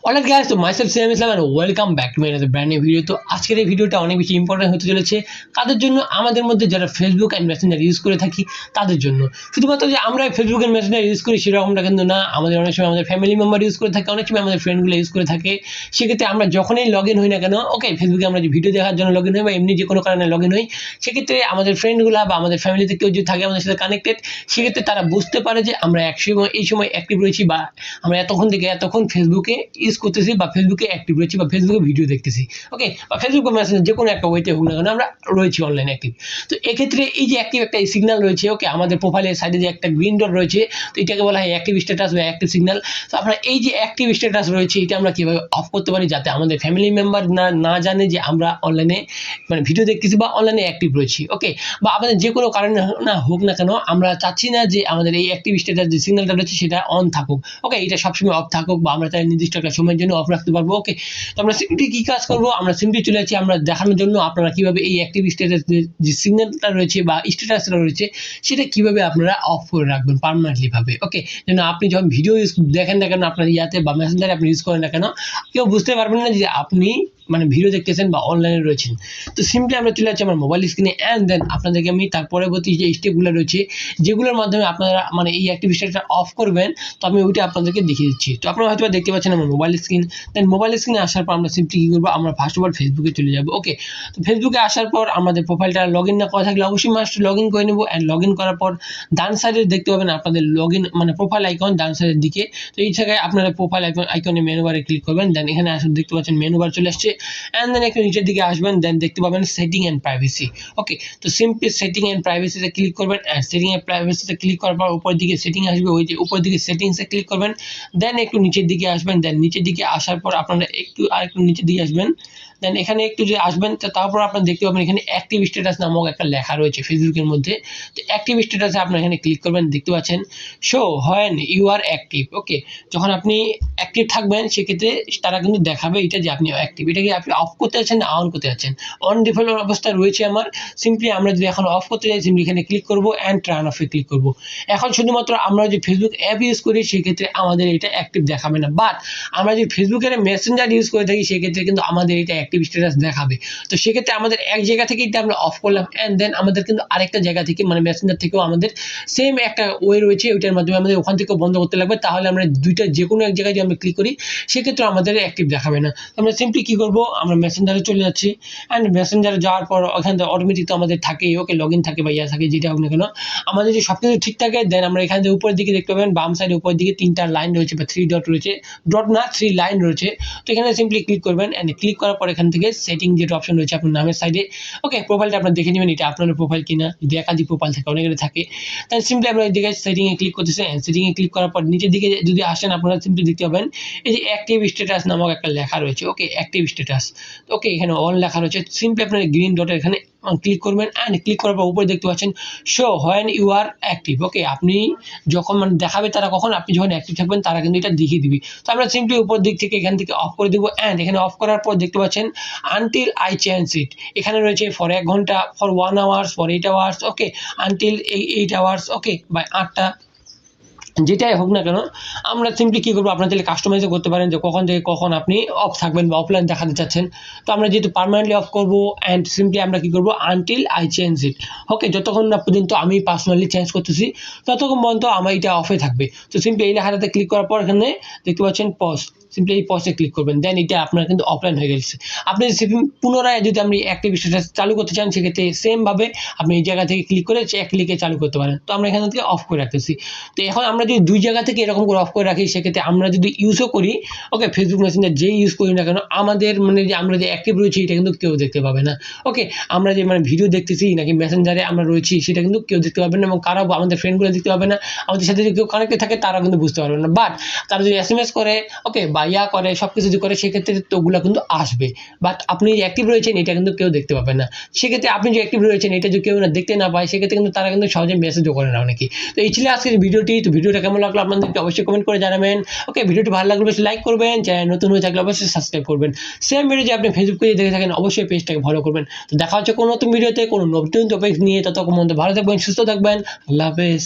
Alright guys, তো myself Siam Islam and welcome back to my another brand new video. তো আজকের এই ভিডিওটা অনেক বেশি ইম্পর্টেন্ট হতে চলেছে কাদের জন্য? আমাদের মধ্যে যারা ফেসবুক এন্ড মেসেঞ্জার ইউজ করে থাকি তাদের জন্য। শুধুমাত্র যে আমরা ফেসবুক এন্ড মেসেঞ্জার ইউজ করি সেরকমটা কিন্তু না, আমাদের অনেক সময় আমাদের ফ্যামিলি মেম্বার ইউজ করে থাকে, অনেক সময় আমাদের ফ্রেন্ডগুলো ইউজ করে থাকে। সেক্ষেত্রে আমরা যখনই লগ ইন হই না কেন, ওকে ফেসবুকে আমরা যে ভিডিও দেখার জন্য লগ ইন হই বা এমনি যে কোনো কারণে লগ ইন হই, সেক্ষেত্রে আমাদের ফ্রেন্ডগুলো বা আমাদের ফ্যামিলিতে কেউ যদি থাকে আমাদের সাথে কানেক্টেড, সেক্ষেত্রে তারা বুঝতে পারে যে আমরা এই সময় অ্যাক্টিভ রয়েছি বা আমরা এতক্ষণ থেকে এতক্ষণ ফেসবুকে ইউজ করতেছি বা ফেসবুকে অ্যাক্টিভ রয়েছি বা ফেসবুকে ভিডিও দেখতেছি, ওকে, বা ফেসবুক বা মেসেঞ্জার যে কোনো একটা ওয়েতে হোক না কেন আমরা রয়েছি অনলাইন অ্যাক্টিভ। তো এক্ষেত্রে এই যে অ্যাক্টিভ একটা সিগন্যাল রয়েছে, ওকে, আমাদের প্রোফাইলের সাইডে যে একটা গ্রিন ডট রয়েছে, তো এটাকে বলা হয় অ্যাক্টিভ স্ট্যাটাস বা অ্যাক্টিভ সিগন্যাল। তো আমরা এই যে অ্যাক্টিভ স্ট্যাটাস রয়েছে এটা আমরা কীভাবে অফ করতে পারি যাতে আমাদের ফ্যামিলি মেম্বার না জানে যে আমরা অনলাইনে মানে ভিডিও দেখতেছি বা অনলাইনে অ্যাক্টিভ রয়েছি, ওকে, বা আমাদের যে কোনো কারণে না হোক না কেন আমরা চাচ্ছি না যে আমাদের এই অ্যাক্টিভ স্ট্যাটাস যে সিগন্যালটা রয়েছে সেটা অন থাকুক, ওকে, এটা সবসময় অফ থাকুক বা আমরা তাই নির্দিষ্ট একটা সময়ের জন্য অফ রাখতে পারবো, ওকে। তো আমরা সিম্পলি কী কাজ করবো, আমরা সিম্পলি চলে যাচ্ছি আমরা দেখানোর জন্য আপনারা কীভাবে এই অ্যাক্টিভ স্ট্যাটাস যে সিগন্যালটা রয়েছে বা স্ট্যাটাসটা রয়েছে সেটা কীভাবে আপনারা অফ করে রাখবেন পার্মানেন্টলি ভাবে, ওকে, যেন আপনি যখন ভিডিও ইউজ দেখেন না কেন আপনার ইয়াতে বা মেসেঞ্জারে আপনি ইউজ করেন না কেন কেউ বুঝতে পারবেন না যে আপনি মানে ভিডিও দেখতেছেন বা অনলাইনে রয়েছেন। তো সিম্পলি আমরা চলে যাচ্ছি আমার মোবাইল স্ক্রিনে অ্যান্ড দেন আপনাদেরকে আমি তার পরবর্তী যে স্টেপগুলো রয়েছে যেগুলোর মাধ্যমে আপনারা মানে এই অ্যাক্টিভ স্ট্যাটাসটা অফ করবেন, তো আমি ওইটা আপনাদেরকে দেখিয়ে দিচ্ছি। তো আপনারা হয়তো দেখতে পাচ্ছেন আমার মোবাইল স্ক্রিন। দেন মোবাইল স্ক্রিনে আসার পর আমরা সিম্পলি কী করবো, আমরা ফার্স্ট অফ অল ফেসবুকে চলে যাবো, ওকে। তো ফেসবুকে আসার পর আমাদের প্রোফাইলটা লগ ইন না করা থাকলে অবশ্যই মাস্ট লগ ইন করে নেবো। অ্যান্ড লগ ইন করার পর ডান সাইডে দেখতে পাবেন আপনাদের লগ ইন মানে প্রোফাইল আইকন ডান সাইডের দিকে। তো এই জায়গায় আপনারা প্রোফাইল আইকনে মেনু বারে ক্লিক করবেন। দেন এখানে আসলে দেখতে পাচ্ছেন মেনু বার চলে আসছে। অ্যান্ড দেন একটু নিচের দিকে আসবেন, দেন দেখতে পাবেন সেটিং অ্যান্ড প্রাইভেসি, ওকে। তো সিম্পলি সেটিং অ্যান্ড প্রাইভেসিতে ক্লিক করবেন। অ্যান্ড সেটিং অ্যান্ড প্রাইভেসিতে ক্লিক করার পর উপরের দিকে সেটিং আসবে, ওই যে উপরের দিকে সেটিংসে ক্লিক করবেন। দেন একটু নিচের দিকে আসবেন। দেন নিচের দিকে আসার পর আপনারা একটু নিচের দিকে আসবেন। দেন এখানে একটু যে আসবেন তারপর আপনারা দেখতে পাবেন এখানে অ্যাক্টিভ স্ট্যাটাস নামক একটা লেখা রয়েছে ফেসবুকের মধ্যে। তো অ্যাক্টিভ স্ট্যাটাসে আপনারা এখানে ক্লিক করবেন, দেখতে পাচ্ছেন show when you are active, okay. যখন আপনি অ্যাক্টিভ থাকবেন সেক্ষেত্রে তারা কিন্তু দেখাবে এটা যে আপনি অ্যাক্টিভ। এটাকে আপনি অফ করতে যাচ্ছেন না অন করতে যাচ্ছেন? অন ডিফল্ট অবস্থায় রয়েছে আমার। সিম্পলি আমরা যদি এখন অফ করতে যাই সিম্পলি এখানে ক্লিক করবো অ্যান্ড টার্ন অফে ক্লিক করবো। এখন শুধুমাত্র আমরা যে ফেসবুক অ্যাপ ইউজ করি সেক্ষেত্রে আমাদের এটা অ্যাক্টিভ দেখাবে না, বাট আমরা যদি ফেসবুকের মেসেঞ্জার ইউজ করে থাকি সেক্ষেত্রে কিন্তু আমাদের এটা অ্যাক্টিভ স্ট্যাটাস দেখাবে। তো সেক্ষেত্রে আমাদের এক জায়গা থেকে এটা আমরা অফ করলাম অ্যান্ড দেন আমাদের কিন্তু আরেকটা জায়গা থেকে মানে মেসেঞ্জার থেকেও আমাদের সেম একটা ওয়ে রয়েছে, ওইটার মাধ্যমে আমাদের ওখান থেকেও বন্ধ করতে লাগবে। তাহলে আমরা দুইটা যে কোনো এক জায়গায় যদি আমরা ক্লিক করি সেক্ষেত্রে আমাদের অ্যাক্টিভ দেখাবে না। আমরা সিম্পলি কী করবো, আমরা মেসেঞ্জারে চলে যাচ্ছি। অ্যান্ড মেসেঞ্জারে যাওয়ার পর ওখান থেকে অটোমেটিক তো আমাদের থাকেই, ওকে, লগ ইন থাকে বা ইয়া থাকে যেটা হোক না কেন, আমাদের যে সব কিছু ঠিক থাকে। দেন আমরা এখান থেকে উপরের দিকে দেখতে পাবেন বাম সাইডে উপরের দিকে তিনটা লাইন রয়েছে বা 3 ডট রয়েছে, ডট না 3 লাইন রয়েছে। তো এখানে সিম্পলি ক্লিক করবেন। অ্যান্ড ক্লিক করার পর এখান থেকে সেটিং যেটা অপশন রয়েছে আপনার নামের সাইডে, ওকে, প্রোফাইলটা আপনার দেখে নেবেন এটা আপনার প্রোফাইল কিনা, যদি একাধিক প্রোফাইল থাকে অনেকের থাকে। তাই সিম্পলি আপনার এদিকে সেটিংয়ে ক্লিক করতেছেন। সেটিংয়ে ক্লিক করার পর নিচের দিকে যদি আসেন আপনারা সিম্পলি দেখতে পাবেন এই যে অ্যাক্টিভ স্ট্যাটাস নামক একটা লেখা রয়েছে, ওকে, অ্যাক্টিভ স্ট্যাটাস, ওকে, এখানে অন লেখা রয়েছে। সিম্পলি আপনার গ্রিন ডটের এখানে ক্লিক করবেন। অ্যান্ড ক্লিক করার পর উপরে দেখতে পাচ্ছেন show when you are active, okay, আপনি যখন মানে দেখাবে তারা কখন আপনি যখন অ্যাক্টিভ থাকবেন তারা কিন্তু এটা দেখিয়ে দিবে। তো আমরা সিম্পলি উপর দিক থেকে এখান থেকে অফ করে দেবো। অ্যান্ড এখানে অফ করার পর দেখতে পাচ্ছেন আনটিল আই চেঞ্জ ইট, এখানে রয়েছে ফর 1 ঘন্টা, for 1 hours, for 8 hours, okay, until 8 hours, okay, বা 8টা, যেটাই হোক না কেন আমরা সিম্পলি কী করবো, আপনার তাহলে কাস্টমাইজও করতে পারেন যে কখন থেকে কখন আপনি অফ থাকবেন বা অফলাইন দেখাতে চাচ্ছেন। তো আমরা যেহেতু পার্মানেন্টলি অফ করবো অ্যান্ড সিম্পলি আমরা কী করবো আনটিল আই চেঞ্জ ইট, ওকে, যতক্ষণ না পর্যন্ত আমি পার্সোনালি চেঞ্জ করতেছি ততক্ষণ পর্যন্ত আমার এটা অফে থাকবে। তো সিম্পলি এই লেখাটাতে ক্লিক করার পর এখানে দেখতে পাচ্ছেন পজ, সিম্পলি এই পজে ক্লিক করবেন। দেন এটা আপনার কিন্তু অফলাইন হয়ে গেছে। আপনি পুনরায় যদি আপনি অ্যাক্টিভ স্ট্যাটাস চালু করতে চান সেক্ষেত্রে সেমভাবে আপনি এই জায়গা থেকে ক্লিক করে এক ক্লিকে চালু করতে পারেন। তো আমরা এখান থেকে অফ করে রাখতেছি। তো এখন আমরা যদি দুই জায়গা থেকে এরকম করে অফ করে রাখি সেক্ষেত্রে আমরা যদি ইউজও করি, ওকে, ফেসবুক মেসেঞ্জার যেই ইউজ করি না কেন আমাদের মানে যে আমরা যে অ্যাক্টিভ রয়েছি এটা কিন্তু কেউ দেখতে পাবে না, ওকে। আমরা যে মানে ভিডিও দেখতেছি নাকি মেসেঞ্জারে আমরা রয়েছি সেটা কিন্তু কেউ দেখতে পাবে না এবং কারো আমাদের ফ্রেন্ডগুলো দেখতে পাবে না, আমাদের সাথে যদি কেউ কানেক্টেড থাকে তারা কিন্তু বুঝতে পারবে না। বাট তারা যদি SMS করে, ওকে, বা ইয়া করে সব কিছু যদি করে সেক্ষেত্রে তো ওগুলো কিন্তু আসবে। বাট আপনি যে অ্যাক্টিভ রয়েছেন এটা কিন্তু কেউ দেখতে পাবে না। সেক্ষেত্রে আপনি যে অ্যাক্টিভ রয়েছেন এটা যদি কেউ না দেখতে না পায় সেক্ষেত্রে কিন্তু তারা কিন্তু সহজে মেসেজও করে না অনেকে। তো এই ছিল আজকের ভিডিওটি। তো ভিডিওটা কেমন লাগলো আপনাদেরকে অবশ্যই কমেন্ট করে জানাবেন, ওকে। ভিডিওটি ভালো লাগলে অবশ্যই লাইক করবেন, চ্যানেল নতুন হয়ে থাকলে অবশ্যই সাবস্ক্রাইব করবেন। সেম ভিডিও যে আপনি ফেসবুক পেজে দেখে থাকেন অবশ্যই পেজটাকে ফলো করবেন। তো দেখা হচ্ছে কোনো নতুন ভিডিওতে কোনো নতুন টপিক নিয়ে, ততক্ষণ পর্যন্ত ভালো থাকবেন, সুস্থ থাকবেন, আল্লাহ হাফেজ।